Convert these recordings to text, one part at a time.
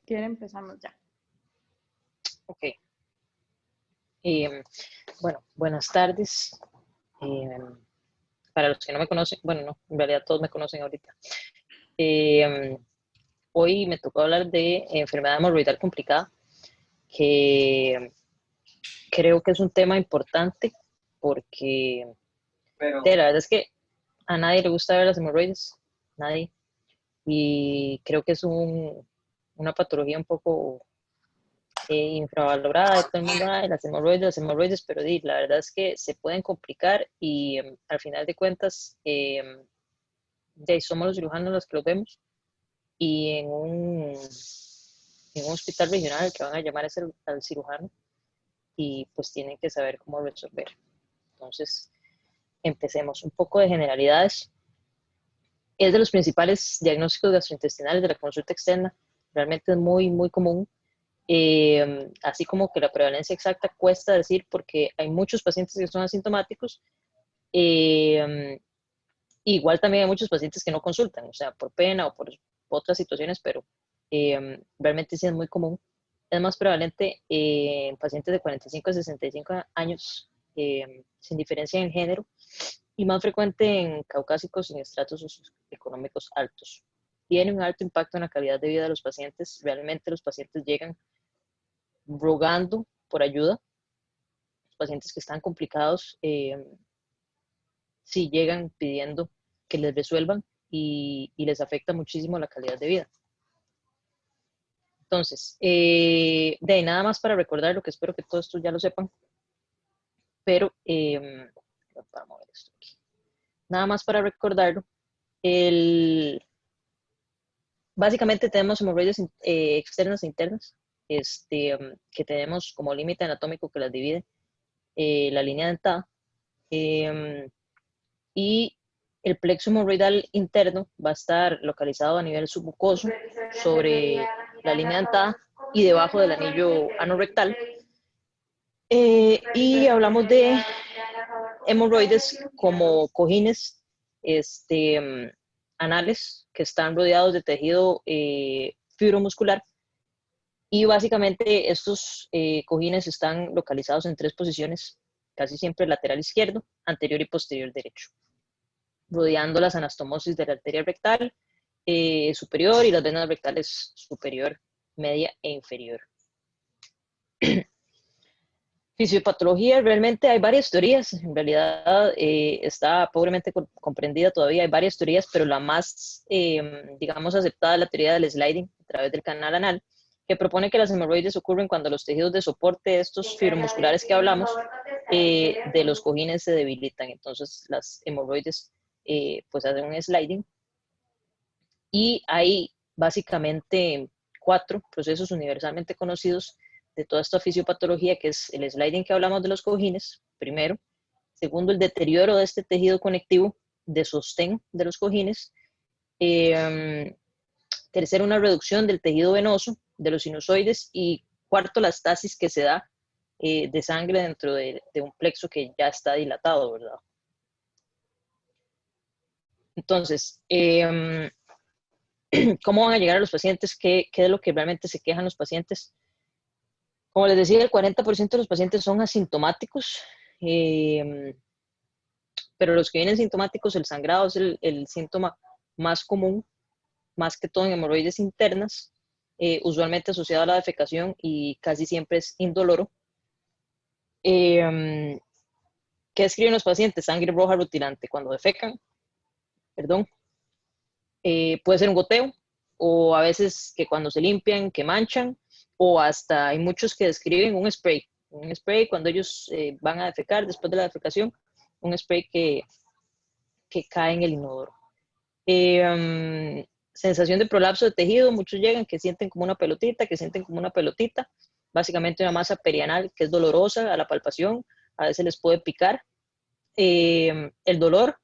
quiere empezamos ya. Ok. Bueno, buenas tardes. Para los que no me conocen, bueno, no, en realidad todos me conocen ahorita. Hoy me tocó hablar de enfermedad hemorroidal complicada, que creo que es un tema importante porque la verdad es que a nadie le gusta ver las hemorroides, nadie. Y creo que es una patología un poco infravalorada, de todo el mundo, ay, las hemorroides, pero la verdad es que se pueden complicar y al final de cuentas somos los cirujanos los que los vemos y en un hospital regional que van a llamar al cirujano y pues tienen que saber cómo resolver. Entonces, empecemos un poco de generalidades. Es de los principales diagnósticos gastrointestinales de la consulta externa, realmente es muy, muy común. Así como que la prevalencia exacta cuesta decir porque hay muchos pacientes que son asintomáticos, igual también hay muchos pacientes que no consultan, o sea, por pena o por otras situaciones, pero realmente sí es muy común. Es más prevalente en pacientes de 45 a 65 años, sin diferencia en género, y más frecuente en caucásicos en estratos socioeconómicos altos. Tiene un alto impacto en la calidad de vida de los pacientes. Realmente los pacientes llegan rogando por ayuda. Los pacientes que están complicados sí llegan pidiendo que les resuelvan y les afecta muchísimo la calidad de vida. Entonces, de ahí nada más para recordar lo que espero que todo esto ya lo sepan, pero para mover esto aquí. Nada más para recordarlo, básicamente tenemos hemorroides externas e internas, que tenemos como límite anatómico que las divide la línea dentada, y el plexo hemorroidal interno va a estar localizado a nivel submucoso sobre la línea dentada y debajo del anillo anorrectal. Y hablamos de hemorroides como cojines anales que están rodeados de tejido fibromuscular. Y básicamente estos cojines están localizados en 3 posiciones, casi siempre lateral izquierdo, anterior y posterior derecho, rodeando las anastomosis de la arteria rectal superior y las venas rectales superior, media e inferior. Fisiopatología, realmente hay varias teorías, en realidad está pobremente comprendida todavía, hay varias teorías, pero la más, digamos, aceptada es la teoría del sliding a través del canal anal, que propone que las hemorroides ocurren cuando los tejidos de soporte, estos fibromusculares que hablamos, de los cojines se debilitan. Entonces las hemorroides pues hacen un sliding. Y hay básicamente 4 procesos universalmente conocidos de toda esta fisiopatología, que es el sliding que hablamos de los cojines, primero. Segundo, el deterioro de este tejido conectivo de sostén de los cojines. Tercero, una reducción del tejido venoso de los sinusoides. Y cuarto, la estasis que se da de sangre dentro de un plexo que ya está dilatado, ¿verdad? Entonces, ¿cómo van a llegar a los pacientes? ¿Qué es lo que realmente se quejan los pacientes? Como les decía, el 40% de los pacientes son asintomáticos, pero los que vienen sintomáticos, el sangrado es el síntoma más común, más que todo en hemorroides internas, usualmente asociado a la defecación y casi siempre es indoloro. ¿Qué escriben los pacientes? Sangre roja rutilante. Cuando defecan, perdón, puede ser un goteo, o a veces que cuando se limpian, que manchan, o hasta hay muchos que describen un spray cuando ellos van a defecar, después de la defecación, un spray que cae en el inodoro. Sensación de prolapso de tejido, muchos llegan que sienten como una pelotita, básicamente una masa perianal que es dolorosa a la palpación, a veces les puede picar. El dolor,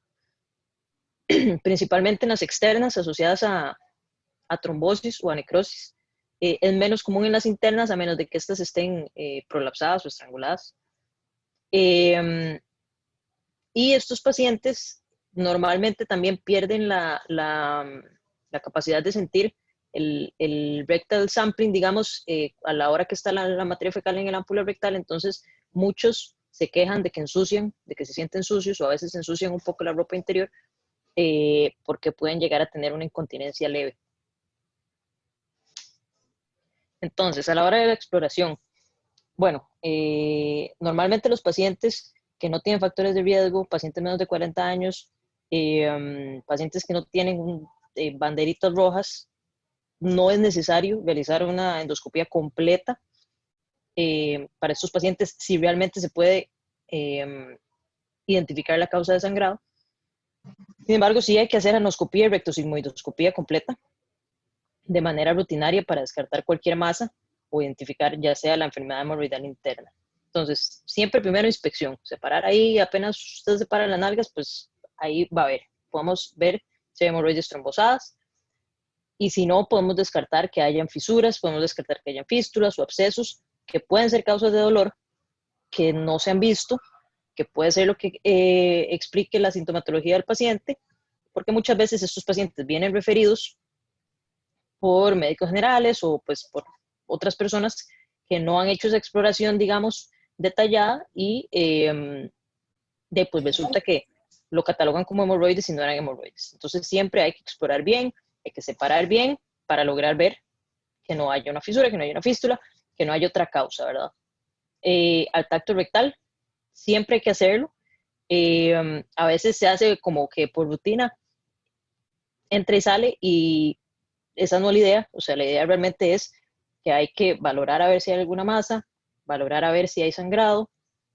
principalmente en las externas asociadas a trombosis o a necrosis, es menos común en las internas, a menos de que estas estén prolapsadas o estranguladas. Y estos pacientes normalmente también pierden la capacidad de sentir el rectal sampling, digamos, a la hora que está la materia fecal en el ámpula rectal, entonces muchos se quejan de que ensucian, de que se sienten sucios o a veces ensucian un poco la ropa interior porque pueden llegar a tener una incontinencia leve. Entonces, a la hora de la exploración, bueno, normalmente los pacientes que no tienen factores de riesgo, pacientes menos de 40 años, pacientes que no tienen banderitas rojas, no es necesario realizar una endoscopía completa para estos pacientes si realmente se puede identificar la causa de sangrado. Sin embargo, sí hay que hacer anoscopía y rectosigmoidoscopía completa de manera rutinaria para descartar cualquier masa o identificar ya sea la enfermedad hemorroidal interna. Entonces, siempre primero inspección, separar ahí, apenas usted separa las nalgas, pues ahí va a ver, podemos ver si hay hemorroides trombosadas, y si no, podemos descartar que hayan fisuras, podemos descartar que hayan fístulas o abscesos, que pueden ser causas de dolor, que no se han visto, que puede ser lo que explique la sintomatología del paciente, porque muchas veces estos pacientes vienen referidos por médicos generales o pues por otras personas que no han hecho esa exploración, digamos, detallada y pues resulta que lo catalogan como hemorroides y no eran hemorroides. Entonces siempre hay que explorar bien, hay que separar bien para lograr ver que no haya una fisura, que no haya una fístula, que no haya otra causa, ¿verdad? Al tacto rectal, siempre hay que hacerlo. A veces se hace como que por rutina, entra y sale, y esa no es la idea. O sea, la idea realmente es que hay que valorar a ver si hay alguna masa, valorar a ver si hay sangrado,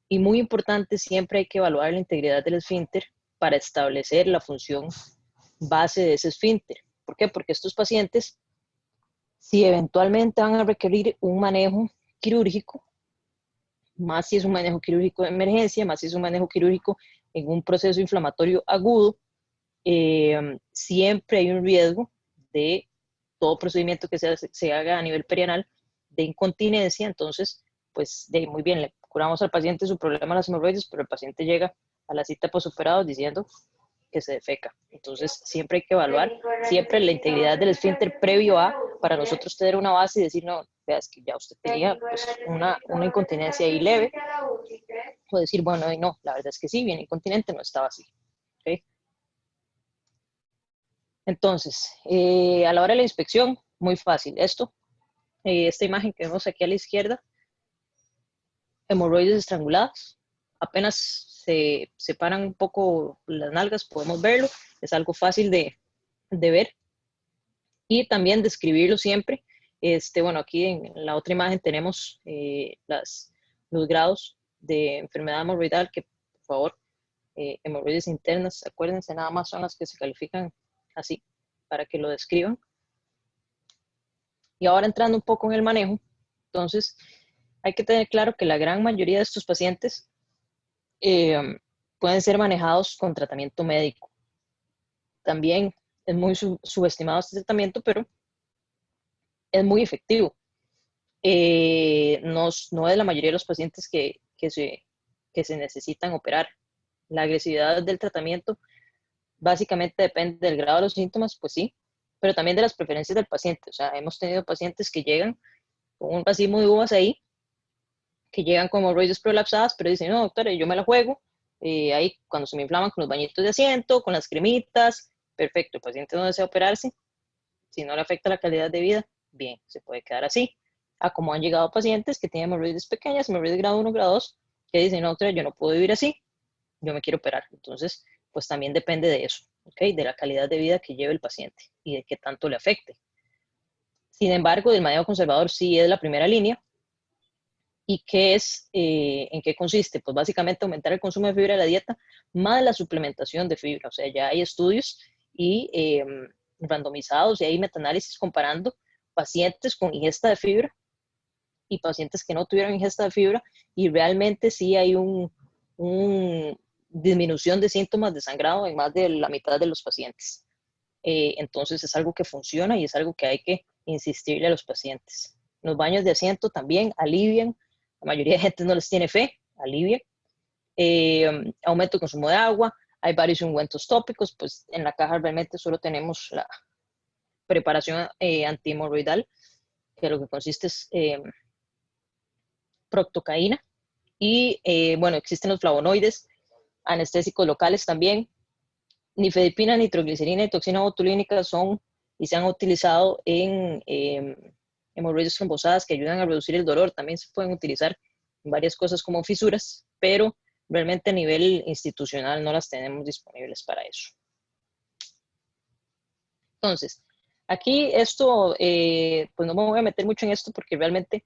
y muy importante, siempre hay que evaluar la integridad del esfínter para establecer la función base de ese esfínter. ¿Por qué? Porque estos pacientes, si eventualmente van a requerir un manejo quirúrgico, más si es un manejo quirúrgico de emergencia, más si es un manejo quirúrgico en un proceso inflamatorio agudo, siempre hay un riesgo de todo procedimiento que se haga a nivel perianal de incontinencia. Entonces, pues muy bien, le curamos al paciente su problema de las hemorroides, pero el paciente llega a la cita postoperado diciendo que se defeca. Entonces, siempre hay que evaluar siempre la integridad del esfínter previo a, para nosotros tener una base y decir, no, veas que ya usted tenía pues, una incontinencia ahí leve, o decir, bueno, no, la verdad es que sí, bien incontinente, no estaba así. ¿Okay? Entonces, a la hora de la inspección, muy fácil. Esta imagen que vemos aquí a la izquierda, hemorroides estranguladas, apenas se separan un poco las nalgas, podemos verlo, es algo fácil de ver, y también describirlo siempre. Bueno, aquí en la otra imagen tenemos los grados de enfermedad hemorroidal, que por favor, hemorroides internas, acuérdense, nada más son las que se califican así, para que lo describan. Y ahora entrando un poco en el manejo, entonces hay que tener claro que la gran mayoría de estos pacientes pueden ser manejados con tratamiento médico. También es muy subestimado este tratamiento, pero es muy efectivo. No es la mayoría de los pacientes que se necesitan operar. La agresividad del tratamiento básicamente depende del grado de los síntomas, pues sí, pero también de las preferencias del paciente. O sea, hemos tenido pacientes que llegan con un racimo de uvas ahí, que llegan con hemorroides prolapsadas, pero dicen, no, doctora, yo me la juego, ahí cuando se me inflaman con los bañitos de asiento, con las cremitas, perfecto, el paciente no desea operarse, si no le afecta la calidad de vida, bien, se puede quedar así. A como han llegado pacientes que tienen hemorroides pequeñas, hemorroides grado 1, grado 2, que dicen, no, doctora, yo no puedo vivir así, yo me quiero operar. Entonces, pues también depende de eso, ¿ok? De la calidad de vida que lleve el paciente y de qué tanto le afecte. Sin embargo, el manejo conservador sí es la primera línea. ¿Y en qué consiste? Pues básicamente aumentar el consumo de fibra de la dieta más la suplementación de fibra. O sea, ya hay estudios y randomizados, y hay metaanálisis comparando pacientes con ingesta de fibra y pacientes que no tuvieron ingesta de fibra, y realmente sí hay una disminución de síntomas de sangrado en más de la mitad de los pacientes. Entonces es algo que funciona y es algo que hay que insistirle a los pacientes. Los baños de asiento también alivian. La mayoría de gente no les tiene fe, alivia. Aumento el consumo de agua. Hay varios ungüentos tópicos, pues en la caja realmente solo tenemos preparación antihemorroidal, que lo que consiste es proctocaína. Y bueno, existen los flavonoides, anestésicos locales también. Nifedipina, nitroglicerina y toxina botulínica son y se han utilizado en hemorroides trombosadas que ayudan a reducir el dolor. También se pueden utilizar en varias cosas como fisuras, pero realmente a nivel institucional no las tenemos disponibles para eso. Entonces, aquí esto, pues no me voy a meter mucho en esto porque realmente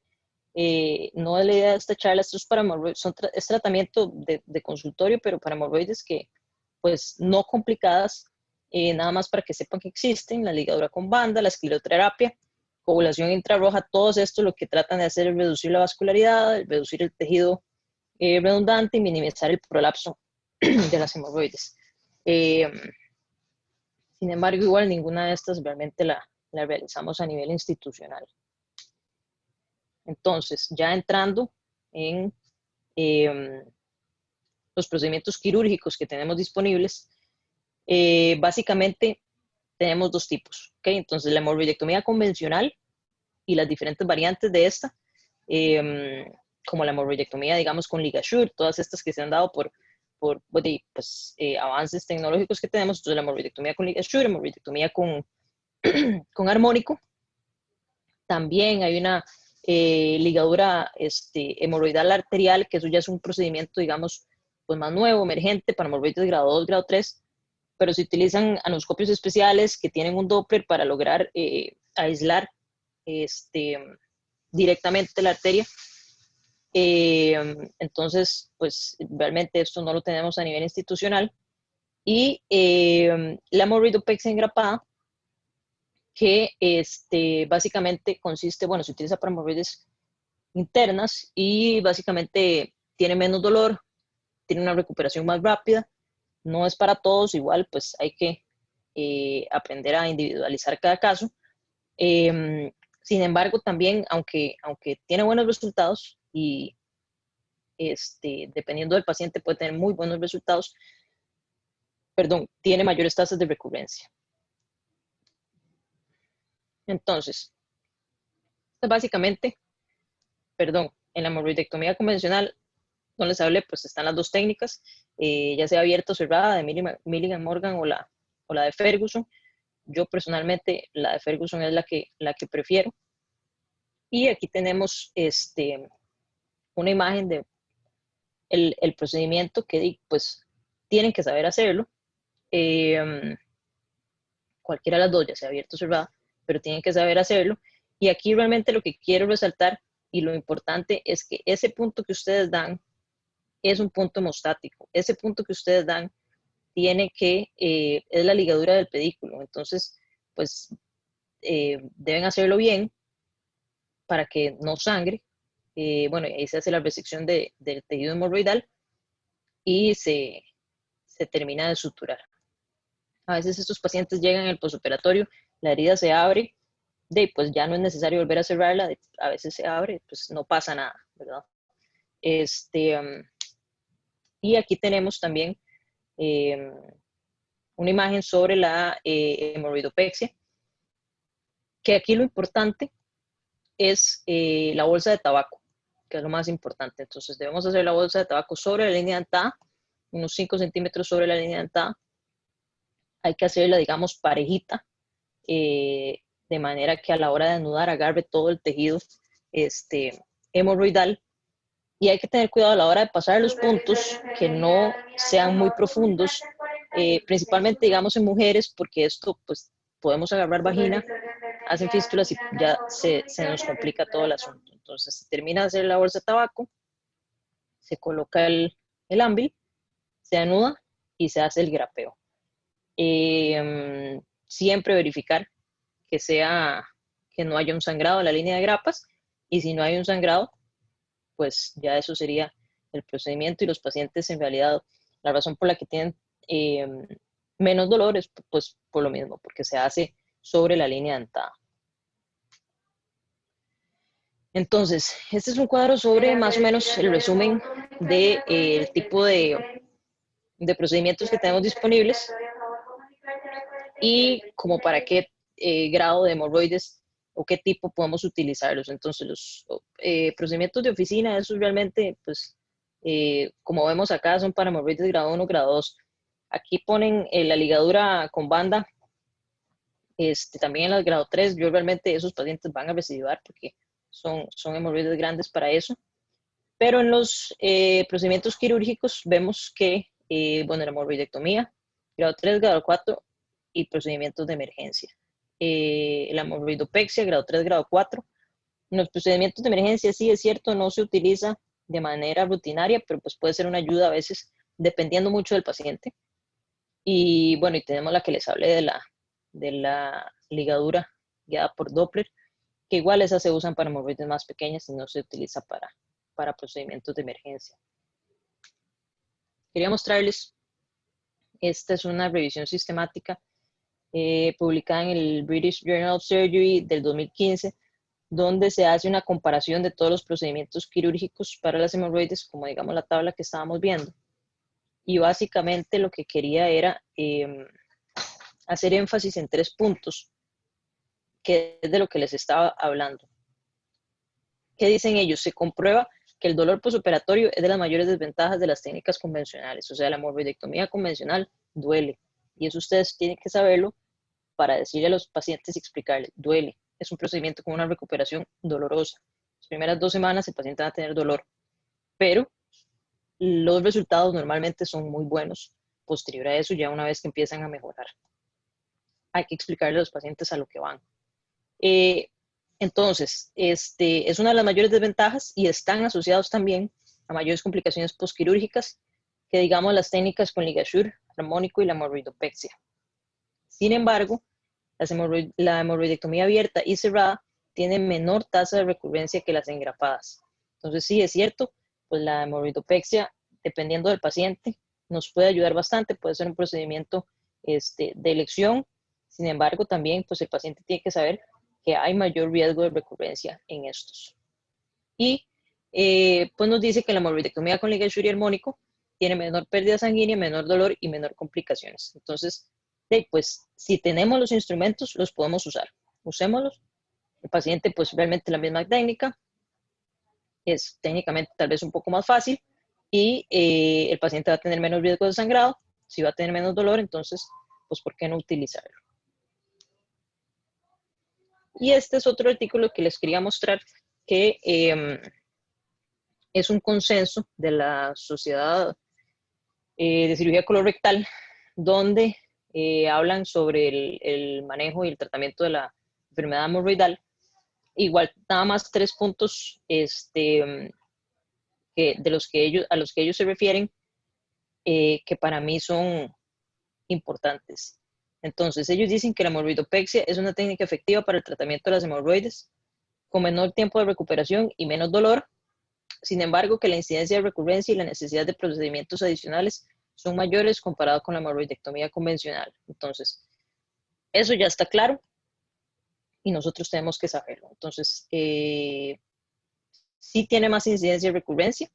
no es la idea de esta charla. Esto es para hemorroides, es tratamiento de consultorio, pero para hemorroides que, pues, no complicadas, nada más para que sepan que existen: la ligadura con banda, la escleroterapia, coagulación infrarroja. Todos estos lo que tratan de hacer es reducir la vascularidad, reducir el tejido redundante y minimizar el prolapso de las hemorroides. Sin embargo, igual ninguna de estas realmente la realizamos a nivel institucional. Entonces, ya entrando en los procedimientos quirúrgicos que tenemos disponibles, básicamente tenemos dos tipos, ¿okay? Entonces, la hemorroidectomía convencional y las diferentes variantes de esta, como la hemorroidectomía, digamos, con LigaSure, todas estas que se han dado por pues, avances tecnológicos que tenemos. Entonces, la hemorroidectomía con LigaSure, hemorroidectomía con armónico. También hay una ligadura hemorroidal arterial, que eso ya es un procedimiento, digamos, pues más nuevo, emergente, para hemorroides grado 2, grado 3, pero se utilizan anoscopios especiales que tienen un Doppler para lograr aislar directamente la arteria. Entonces, pues realmente esto no lo tenemos a nivel institucional. Y la hemorroidopexia engrapada, que básicamente consiste, bueno, se utiliza para hemorroides internas y básicamente tiene menos dolor, tiene una recuperación más rápida. No es para todos, igual pues hay que aprender a individualizar cada caso. Sin embargo, también, aunque tiene buenos resultados y dependiendo del paciente puede tener muy buenos resultados, tiene mayores tasas de recurrencia. Entonces, básicamente, en la hemorroidectomía convencional, no les hablé, pues están las dos técnicas, ya sea abierta o cerrada, de Milligan Morgan o la de Ferguson. Yo personalmente la de Ferguson es la que prefiero. Y aquí tenemos una imagen de el procedimiento que pues tienen que saber hacerlo. Cualquiera de las dos, ya sea abierta o cerrada, pero tienen que saber hacerlo. Y aquí realmente lo que quiero resaltar y lo importante es que ese punto que ustedes dan es un punto hemostático. Ese punto que ustedes dan tiene que, es la ligadura del pedículo. Entonces, pues deben hacerlo bien para que no sangre. Bueno, ahí se hace la resección del tejido hemorroidal y se termina de suturar. A veces estos pacientes llegan al postoperatorio, la herida se abre, pues ya no es necesario volver a cerrarla, a veces se abre, pues no pasa nada, ¿verdad? Y aquí tenemos también una imagen sobre la hemorroidopexia, que aquí lo importante es la bolsa de tabaco, que es lo más importante. Entonces debemos hacer la bolsa de tabaco sobre la línea dentada, unos 5 centímetros sobre la línea dentada. Hay que hacerla, digamos, parejita, de manera que a la hora de anudar agarre todo el tejido hemorroidal. Y hay que tener cuidado a la hora de pasar los puntos, que no sean muy profundos, principalmente, digamos, en mujeres, porque esto, pues, podemos agarrar vagina, hacen fístulas y ya se nos complica todo el asunto. Entonces, se termina de hacer la bolsa de tabaco, se coloca el ámbil, se anuda y se hace el grapeo. Siempre verificar que no haya un sangrado en la línea de grapas, y si no hay un sangrado, pues ya eso sería el procedimiento. Y los pacientes, en realidad, la razón por la que tienen menos dolor es pues por lo mismo, porque se hace sobre la línea dentada. Entonces, este es un cuadro sobre más o menos el resumen del tipo de procedimientos que tenemos disponibles y como para qué grado de hemorroides o qué tipo podemos utilizarlos. Entonces, los procedimientos de oficina, esos realmente, pues, como vemos acá, son para hemorroides grado 1, grado 2. Aquí ponen la ligadura con banda, también en el grado 3. Yo realmente esos pacientes van a recidivar porque son hemorroides grandes para eso. Pero en los procedimientos quirúrgicos vemos que, bueno, la hemorroidectomía, grado 3, grado 4 y procedimientos de emergencia. La hemorroidopexia, grado 3, grado 4. En los procedimientos de emergencia, sí es cierto, no se utiliza de manera rutinaria, pero pues puede ser una ayuda a veces, dependiendo mucho del paciente. Y bueno, y tenemos la que les hablé de la ligadura guiada por Doppler, que igual esas se usan para hemorroides más pequeñas y no se utiliza para procedimientos de emergencia. Quería mostrarles, esta es una revisión sistemática publicada en el British Journal of Surgery del 2015, donde se hace una comparación de todos los procedimientos quirúrgicos para las hemorroides, como digamos la tabla que estábamos viendo. Y básicamente lo que quería era hacer énfasis en 3 puntos, que es de lo que les estaba hablando. ¿Qué dicen ellos? Se comprueba que el dolor postoperatorio es de las mayores desventajas de las técnicas convencionales. O sea, la hemorroidectomía convencional duele. Y eso ustedes tienen que saberlo para decirle a los pacientes y explicarles, duele. Es un procedimiento con una recuperación dolorosa. Las primeras 2 semanas el paciente va a tener dolor, pero los resultados normalmente son muy buenos. Posterior a eso, ya una vez que empiezan a mejorar, hay que explicarle a los pacientes a lo que van. Entonces, es una de las mayores desventajas y están asociados también a mayores complicaciones postquirúrgicas que, digamos, las técnicas con ligasure armónico y la hemorroidopexia. Sin embargo, la hemorroidectomía abierta y cerrada tiene menor tasa de recurrencia que las engrapadas. Entonces, sí, es cierto, pues la hemorroidopexia, dependiendo del paciente, nos puede ayudar bastante, puede ser un procedimiento de elección. Sin embargo, también pues el paciente tiene que saber que hay mayor riesgo de recurrencia en estos. Y pues nos dice que la hemorroidectomía con ligasure armónico tiene menor pérdida sanguínea, menor dolor y menor complicaciones. Entonces, pues si tenemos los instrumentos, los podemos usar. Usémoslos. El paciente, pues realmente la misma técnica, es técnicamente tal vez un poco más fácil y el paciente va a tener menos riesgo de sangrado. Si va a tener menos dolor, entonces, pues ¿por qué no utilizarlo? Y este es otro artículo que les quería mostrar que es un consenso de la Sociedad de Cirugía Colorectal, donde hablan sobre el manejo y el tratamiento de la enfermedad hemorroidal. Igual, nada más 3 puntos a los que ellos se refieren, que para mí son importantes. Entonces, ellos dicen que la hemorroidopexia es una técnica efectiva para el tratamiento de las hemorroides, con menor tiempo de recuperación y menos dolor. Sin embargo, que la incidencia de recurrencia y la necesidad de procedimientos adicionales son mayores comparado con la hemorroidectomía convencional. Entonces, eso ya está claro y nosotros tenemos que saberlo. Entonces, sí tiene más incidencia de recurrencia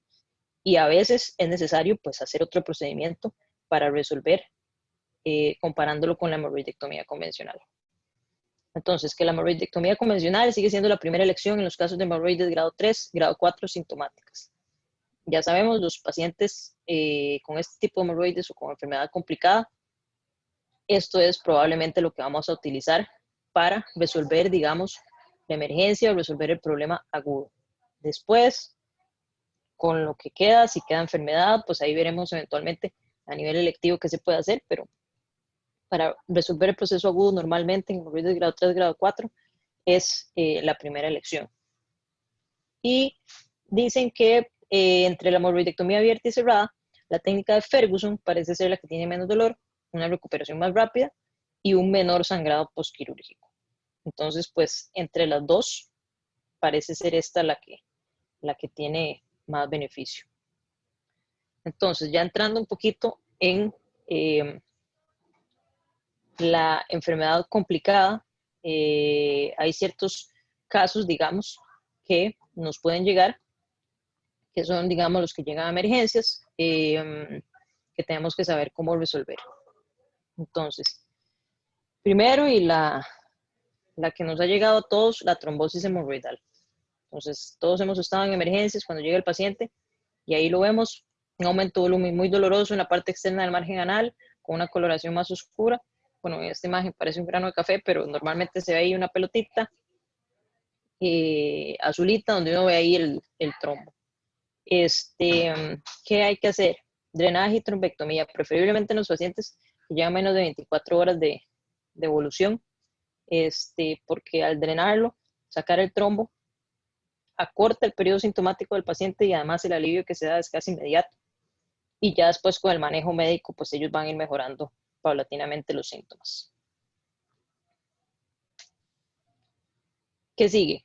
y a veces es necesario pues hacer otro procedimiento para resolver, comparándolo con la hemorroidectomía convencional. Entonces, que la hemorroidectomía convencional sigue siendo la primera elección en los casos de hemorroides grado 3, grado 4 sintomáticas. Ya sabemos, los pacientes con este tipo de hemorroides o con enfermedad complicada, esto es probablemente lo que vamos a utilizar para resolver, digamos, la emergencia o resolver el problema agudo. Después, con lo que queda, si queda enfermedad, pues ahí veremos eventualmente a nivel electivo qué se puede hacer, pero para resolver el proceso agudo normalmente en hemorroides grado 3, grado 4 es la primera elección. Y dicen que entre la hemorroidectomía abierta y cerrada, la técnica de Ferguson parece ser la que tiene menos dolor, una recuperación más rápida y un menor sangrado postquirúrgico. Entonces, pues, entre las dos, parece ser esta la que tiene más beneficio. Entonces, ya entrando un poquito en la enfermedad complicada, hay ciertos casos, digamos, que nos pueden llegar, que son, digamos, los que llegan a emergencias, que tenemos que saber cómo resolver. Entonces, primero y la la que nos ha llegado a todos, la trombosis hemorroidal. Entonces, todos hemos estado en emergencias cuando llega el paciente y ahí lo vemos, un aumento de volumen muy doloroso en la parte externa del margen anal, con una coloración más oscura. Bueno, en esta imagen parece un grano de café, pero normalmente se ve ahí una pelotita azulita, donde uno ve ahí el trombo. ¿Qué hay que hacer? Drenaje y trombectomía, preferiblemente en los pacientes que llevan menos de 24 horas de evolución, porque al drenarlo, sacar el trombo, acorta el periodo sintomático del paciente y además el alivio que se da es casi inmediato. Y ya después con el manejo médico, pues ellos van a ir mejorando paulatinamente los síntomas. ¿Qué sigue?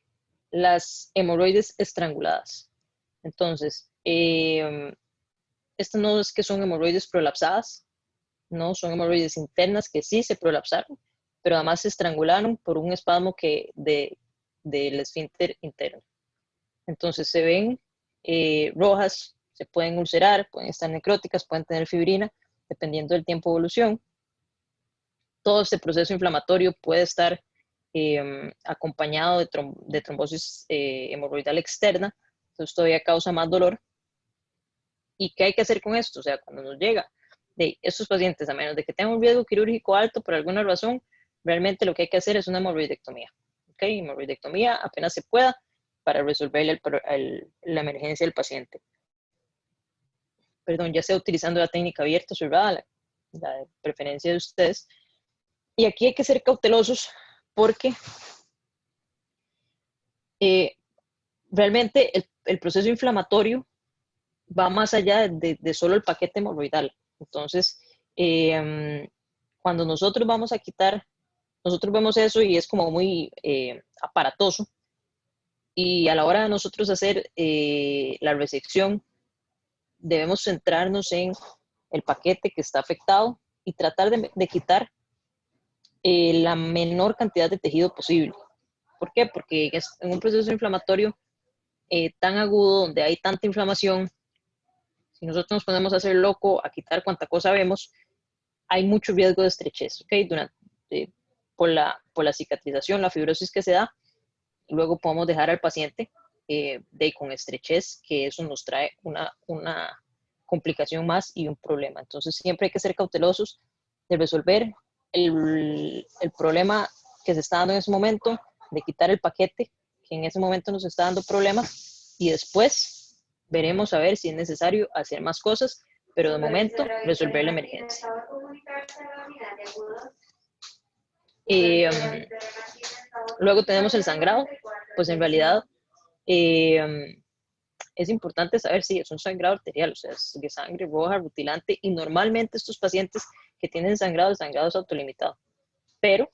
Las hemorroides estranguladas. Entonces, estas no es que son hemorroides prolapsadas, no, son hemorroides internas que sí se prolapsaron, pero además se estrangularon por un espasmo del esfínter interno. Entonces se ven rojas, se pueden ulcerar, pueden estar necróticas, pueden tener fibrina, dependiendo del tiempo de evolución. Todo este proceso inflamatorio puede estar acompañado de trombosis hemorroidal externa, entonces todavía causa más dolor. ¿Y qué hay que hacer con esto? O sea, cuando nos llega de estos pacientes, a menos de que tengan un riesgo quirúrgico alto por alguna razón, realmente lo que hay que hacer es una hemorroidectomía. ¿Ok? Hemorroidectomía apenas se pueda para resolver la emergencia del paciente. Perdón, ya sea utilizando la técnica abierta o cerrada, la de preferencia de ustedes. Y aquí hay que ser cautelosos porque realmente el proceso inflamatorio va más allá de solo el paquete hemorroidal. Entonces, cuando nosotros vamos a quitar, nosotros vemos eso y es como muy aparatoso. Y a la hora de nosotros hacer la resección, debemos centrarnos en el paquete que está afectado y tratar de quitar la menor cantidad de tejido posible. ¿Por qué? Porque en un proceso inflamatorio tan agudo, donde hay tanta inflamación, si nosotros nos ponemos a hacer loco, a quitar cuanta cosa vemos, hay mucho riesgo de estrechez, ¿ok? Por la cicatrización, la fibrosis que se da, luego podemos dejar al paciente con estrechez, que eso nos trae una complicación más y un problema. Entonces siempre hay que ser cautelosos de resolver el problema que se está dando en ese momento, de quitar el paquete que en ese momento nos está dando problemas y después veremos a ver si es necesario hacer más cosas, pero de momento resolver la emergencia. Luego tenemos el sangrado, pues en realidad es importante saber si es un sangrado arterial, o sea, es de sangre roja, rutilante, y normalmente estos pacientes que tienen sangrado, el sangrado es autolimitado, pero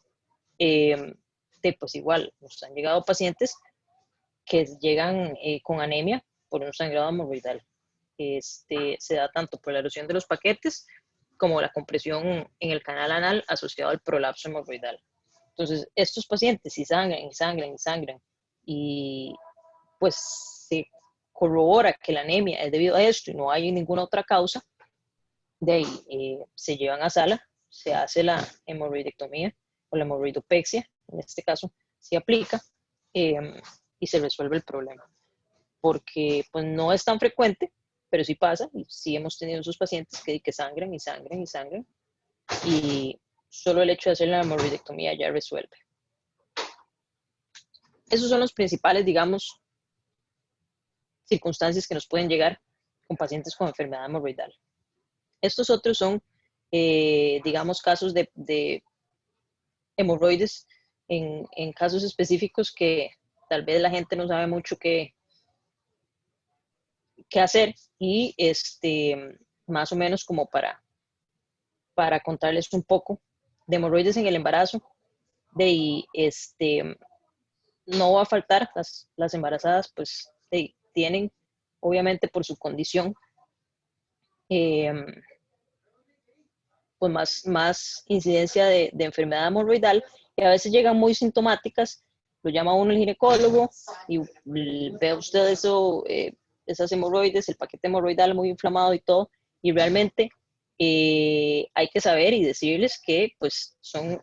pues igual nos han llegado pacientes que llegan con anemia por un sangrado hemorroidal. Se da tanto por la erosión de los paquetes como la compresión en el canal anal asociado al prolapso hemorroidal. Entonces, estos pacientes si sangran y sangran y sangran y pues se corrobora que la anemia es debido a esto y no hay ninguna otra causa, de ahí se llevan a sala, se hace la hemorroidectomía o la hemorroidopexia, en este caso se aplica y se resuelve el problema. Porque pues no es tan frecuente, pero sí pasa, y sí hemos tenido esos pacientes que sangran y sangran y sangran, y solo el hecho de hacer la hemorroidectomía ya resuelve. Esos son los principales, digamos, circunstancias que nos pueden llegar con pacientes con enfermedad hemorroidal. Estos otros son, digamos, casos de hemorroides en casos específicos que tal vez la gente no sabe mucho qué hacer y más o menos como para contarles un poco de hemorroides en el embarazo. No va a faltar, las embarazadas pues tienen, obviamente por su condición, pues más incidencia de enfermedad hemorroidal, y a veces llegan muy sintomáticas, lo llama uno el ginecólogo y ve usted eso, esas hemorroides, el paquete hemorroidal muy inflamado y todo, y realmente hay que saber y decirles que pues son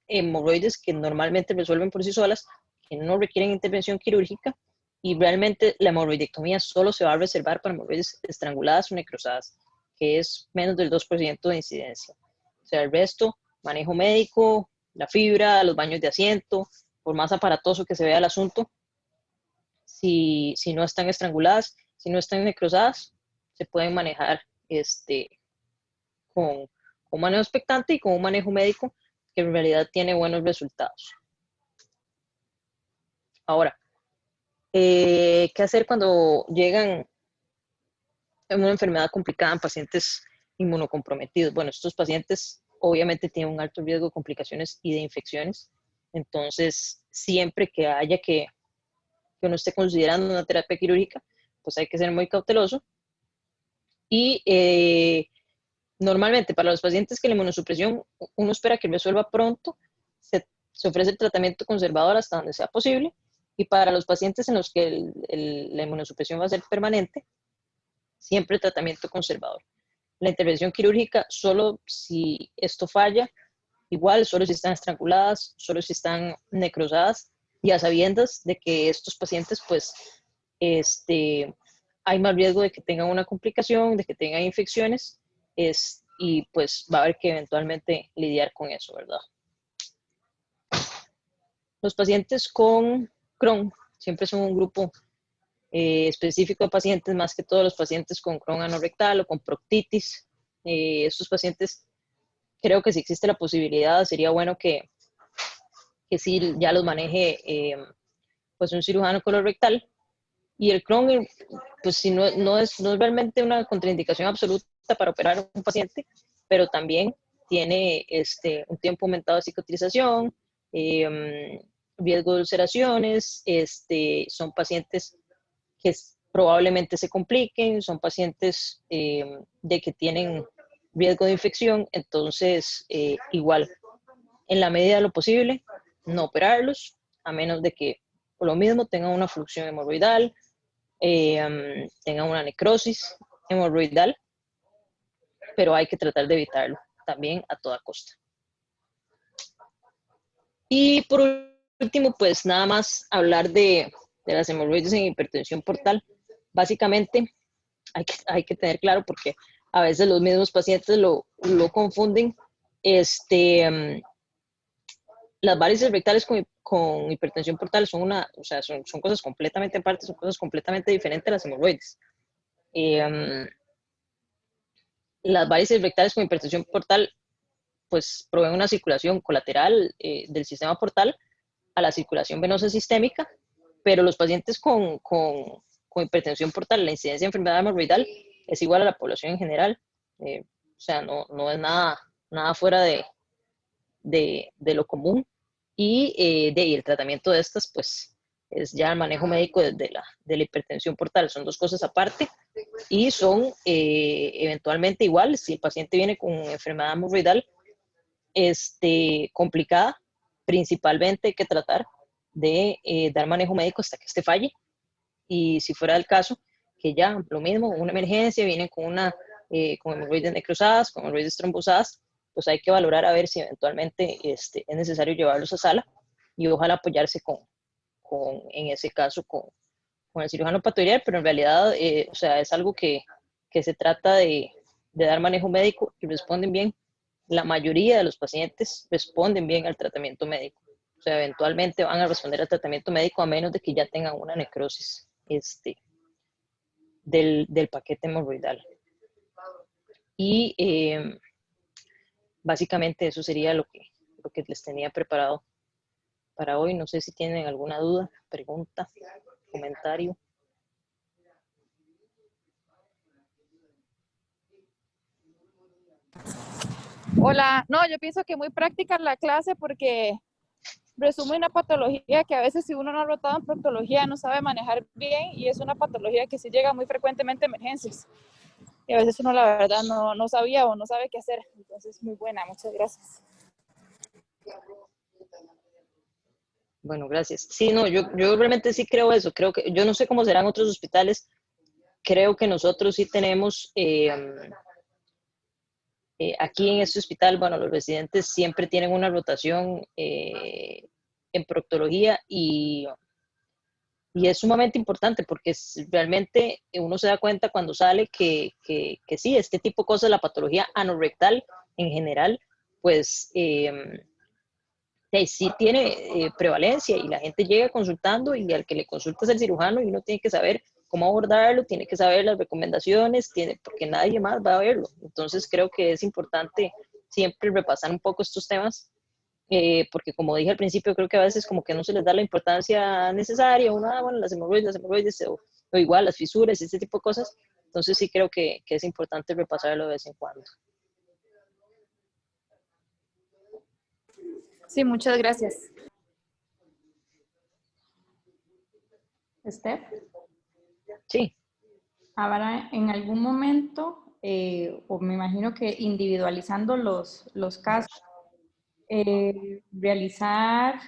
hemorroides que normalmente resuelven por sí solas, que no requieren intervención quirúrgica, y realmente la hemorroidectomía solo se va a reservar para hemorroides estranguladas o necrosadas, que es menos del 2% de incidencia. O sea, el resto, manejo médico, la fibra, los baños de asiento, por más aparatoso que se vea el asunto, si no están estranguladas, si no están necrosadas, se pueden manejar con un manejo expectante y con un manejo médico que en realidad tiene buenos resultados. Ahora, ¿qué hacer cuando llegan en una enfermedad complicada en pacientes inmunocomprometidos? Bueno, estos pacientes obviamente tienen un alto riesgo de complicaciones y de infecciones, entonces siempre que haya que uno esté considerando una terapia quirúrgica, pues hay que ser muy cauteloso. Y normalmente para los pacientes que la inmunosupresión uno espera que resuelva pronto, se ofrece el tratamiento conservador hasta donde sea posible, y para los pacientes en los que la inmunosupresión va a ser permanente, siempre tratamiento conservador. La intervención quirúrgica solo si esto falla, igual solo si están estranguladas, solo si están necrosadas, y a sabiendas de que estos pacientes pues hay más riesgo de que tengan una complicación, de que tengan infecciones, y pues va a haber que eventualmente lidiar con eso, ¿verdad? Los pacientes con Crohn siempre son un grupo específico de pacientes, más que todos los pacientes con Crohn anorrectal o con proctitis. Estos pacientes, creo que si existe la posibilidad, sería bueno que sí ya los maneje pues un cirujano colorectal. Y el Crohn, pues si no es realmente una contraindicación absoluta para operar a un paciente, pero también tiene un tiempo aumentado de cicatrización, riesgo de ulceraciones, son pacientes que probablemente se compliquen, son pacientes de que tienen riesgo de infección, entonces igual, en la medida de lo posible, no operarlos, a menos de que por lo mismo tengan una fluxión hemorroidal, tengan una necrosis hemorroidal, pero hay que tratar de evitarlo también a toda costa. Y por último, pues nada más hablar de las hemorroides en hipertensión portal. Básicamente hay que tener claro, porque a veces los mismos pacientes lo confunden, las varices rectales con hipertensión portal son son cosas completamente aparte, son cosas completamente diferentes a las hemorroides. Las varices rectales con hipertensión portal pues proveen una circulación colateral del sistema portal a la circulación venosa sistémica, pero los pacientes con hipertensión portal, la incidencia de enfermedad hemorroidal es igual a la población en general. O sea, no es nada fuera de lo común. Y el tratamiento de estas, pues, es ya el manejo médico de la hipertensión portal. Son dos cosas aparte y son eventualmente igual. Si el paciente viene con enfermedad hemorroidal complicada, principalmente hay que tratar de dar manejo médico hasta que este falle. Y si fuera el caso, que ya lo mismo, una emergencia, vienen con hemorroides necrosadas, con hemorroides trombosadas, pues hay que valorar a ver si eventualmente es necesario llevarlos a sala, y ojalá apoyarse en ese caso con el cirujano patoiliar, pero en realidad o sea, es algo que se trata de dar manejo médico y responden bien. La mayoría de los pacientes responden bien al tratamiento médico. O sea, eventualmente van a responder al tratamiento médico a menos de que ya tengan una necrosis del paquete hemorroidal. Y básicamente eso sería lo que les tenía preparado para hoy. No sé si tienen alguna duda, pregunta, comentario. Hola, no, yo pienso que muy práctica la clase porque resume una patología que a veces si uno no ha rotado en proctología no sabe manejar bien, y es una patología que sí llega muy frecuentemente a emergencias. Y a veces uno la verdad no sabía o no sabe qué hacer. Entonces, muy buena, muchas gracias. Bueno, gracias. Sí, no, yo realmente sí creo eso. Creo que, yo no sé cómo serán otros hospitales, creo que nosotros sí tenemos Aquí en este hospital, bueno, los residentes siempre tienen una rotación en proctología y es sumamente importante porque realmente uno se da cuenta cuando sale que sí, este tipo de cosas, la patología anorrectal en general, pues sí tiene prevalencia y la gente llega consultando y al que le consulta es el cirujano y uno tiene que saber cómo abordarlo, tiene que saber las recomendaciones, porque nadie más va a verlo. Entonces creo que es importante siempre repasar un poco estos temas porque como dije al principio, creo que a veces como que no se les da la importancia necesaria, uno, bueno, las hemorroides o igual las fisuras, este tipo de cosas. Entonces sí creo que es importante repasarlo de vez en cuando. Sí, muchas gracias. Steph, Sí. habrá en algún momento, o me imagino que individualizando los casos, realizar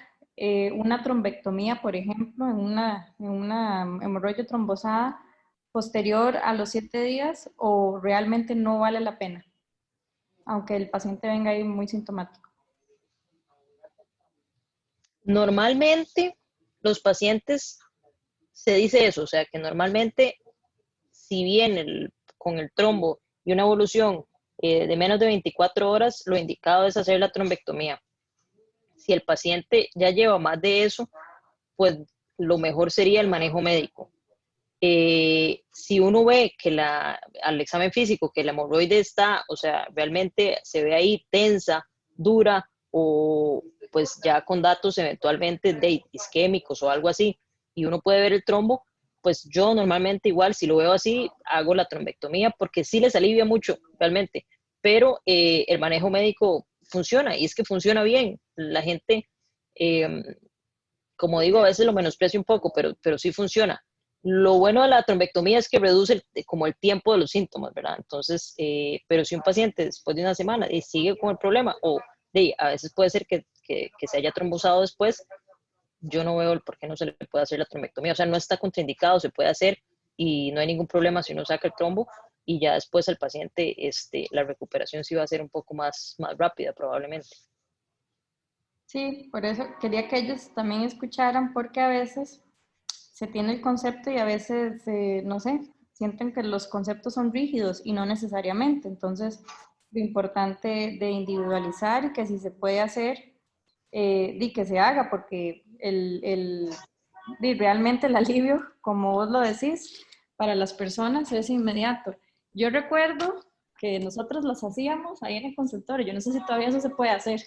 una trombectomía, por ejemplo, en una hemorroide trombosada posterior a los 7 días, o realmente no vale la pena, aunque el paciente venga ahí muy sintomático. Normalmente los pacientes se dice eso, o sea que normalmente si bien con el trombo y una evolución de menos de 24 horas, lo indicado es hacer la trombectomía. Si el paciente ya lleva más de eso, pues lo mejor sería el manejo médico. Si uno ve que al examen físico que la hemorroide está, o sea, realmente se ve ahí tensa, dura o pues ya con datos eventualmente de isquémicos o algo así, y uno puede ver el trombo, pues yo normalmente igual si lo veo así, hago la trombectomía porque sí les alivia mucho realmente, pero el manejo médico funciona y es que funciona bien. La gente, eh, como digo, a veces lo menosprecio un poco, pero sí funciona. Lo bueno de la trombectomía es que reduce como el tiempo de los síntomas, ¿verdad? Entonces, pero si un paciente después de una semana sigue con el problema o a veces puede ser que se haya trombosado después, yo no veo el por qué no se le puede hacer la trombectomía. O sea, no está contraindicado, se puede hacer y no hay ningún problema si uno saca el trombo y ya después el paciente, la recuperación sí va a ser un poco más rápida probablemente. Sí, por eso quería que ellos también escucharan, porque a veces se tiene el concepto y a veces, no sé, sienten que los conceptos son rígidos y no necesariamente. Entonces, lo importante de individualizar y que si se puede hacer, y que se haga, porque realmente el alivio, como vos lo decís, para las personas es inmediato. Yo recuerdo que nosotros los hacíamos ahí en el consultorio. Yo no sé si todavía eso se puede hacer.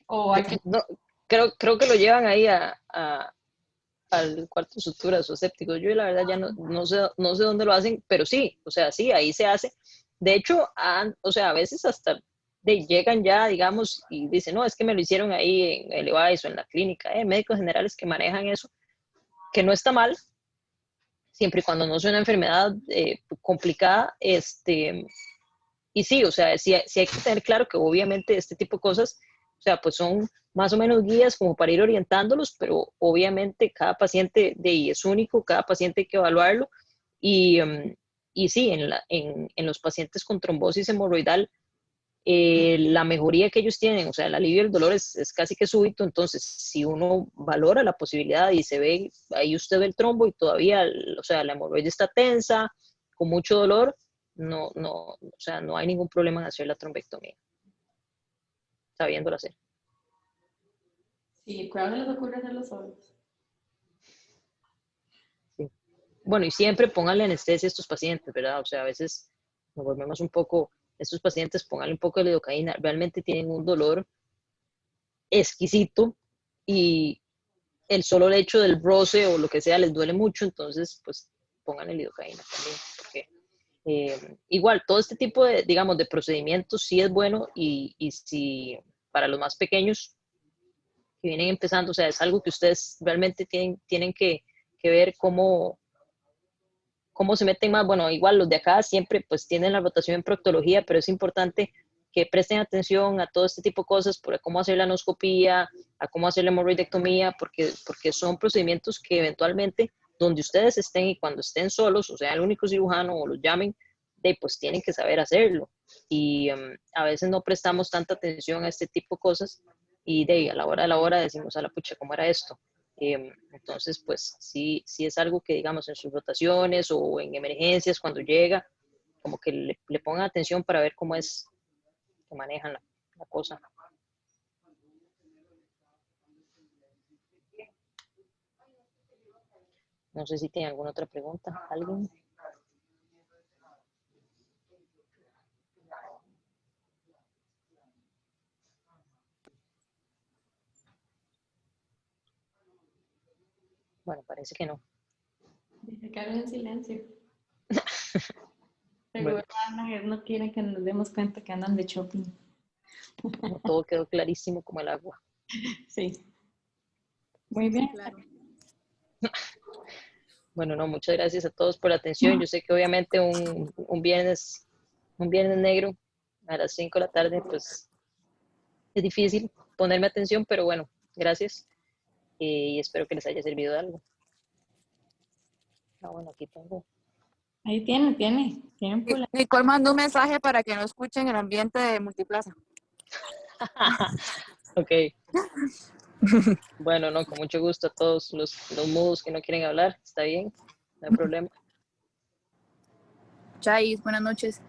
O hay que... No, creo que lo llevan ahí al cuarto de suturas o séptico. Yo la verdad ya no sé dónde lo hacen, pero sí, o sea, sí, ahí se hace. De hecho, o sea, a veces hasta llegan ya, digamos, y dicen, no, es que me lo hicieron ahí en el EVAIS o en la clínica, médicos generales que manejan eso, que no está mal, siempre y cuando no sea una enfermedad complicada, y sí, o sea, sí hay que tener claro que obviamente este tipo de cosas, o sea, pues son más o menos guías como para ir orientándolos, pero obviamente cada paciente es único, cada paciente hay que evaluarlo y, y sí, en los pacientes con trombosis hemorroidal, la mejoría que ellos tienen, o sea, el alivio del dolor es casi que súbito, entonces si uno valora la posibilidad y se ve, ahí usted ve el trombo y todavía, o sea, la hemorroide está tensa, con mucho dolor, o sea, no hay ningún problema en hacer la trombectomía, sabiéndolo hacer. Sí, cuidado se les ocurre hacerlo solos. Sí. Bueno, y siempre pónganle anestesia a estos pacientes, ¿verdad? O sea, a veces nos volvemos un poco, estos pacientes pónganle un poco de lidocaína, realmente tienen un dolor exquisito y el solo hecho del roce o lo que sea les duele mucho, entonces pues pónganle lidocaína también, porque igual todo este tipo de, digamos, de procedimientos sí es bueno y si para los más pequeños que vienen empezando, o sea, es algo que ustedes realmente tienen que ver cómo se meten más. Bueno, igual los de acá siempre pues tienen la rotación en proctología, pero es importante que presten atención a todo este tipo de cosas, por cómo hacer la anoscopía, a cómo hacer la hemorroidectomía, porque son procedimientos que eventualmente, donde ustedes estén y cuando estén solos, o sea, el único cirujano o los llamen, pues tienen que saber hacerlo. Y a veces no prestamos tanta atención a este tipo de cosas y a la hora de la hora decimos, a la pucha, ¿cómo era esto? Entonces, pues sí, sí es algo que, digamos, en sus rotaciones o en emergencias, cuando llega, como que le pongan atención para ver cómo es que manejan la cosa. No sé si tiene alguna otra pregunta, ¿alguien? Bueno, parece que no. Dice que hablen en silencio. Bueno, Seguro Ana no quiere que nos demos cuenta que andan de shopping. todo quedó clarísimo como el agua. Sí. Muy bien. Sí, claro. Bueno, no, muchas gracias a todos por la atención. Yo sé que obviamente un viernes negro a las 5 de la tarde, pues es difícil ponerme atención, pero bueno, gracias y espero que les haya servido de algo. Ah, bueno, aquí tengo. Ahí tienen por la... Nicole mandó un mensaje para que no escuchen el ambiente de Multiplaza. Ok. Bueno, no, con mucho gusto a todos los mudos que no quieren hablar, está bien, no hay problema. Chais, buenas noches.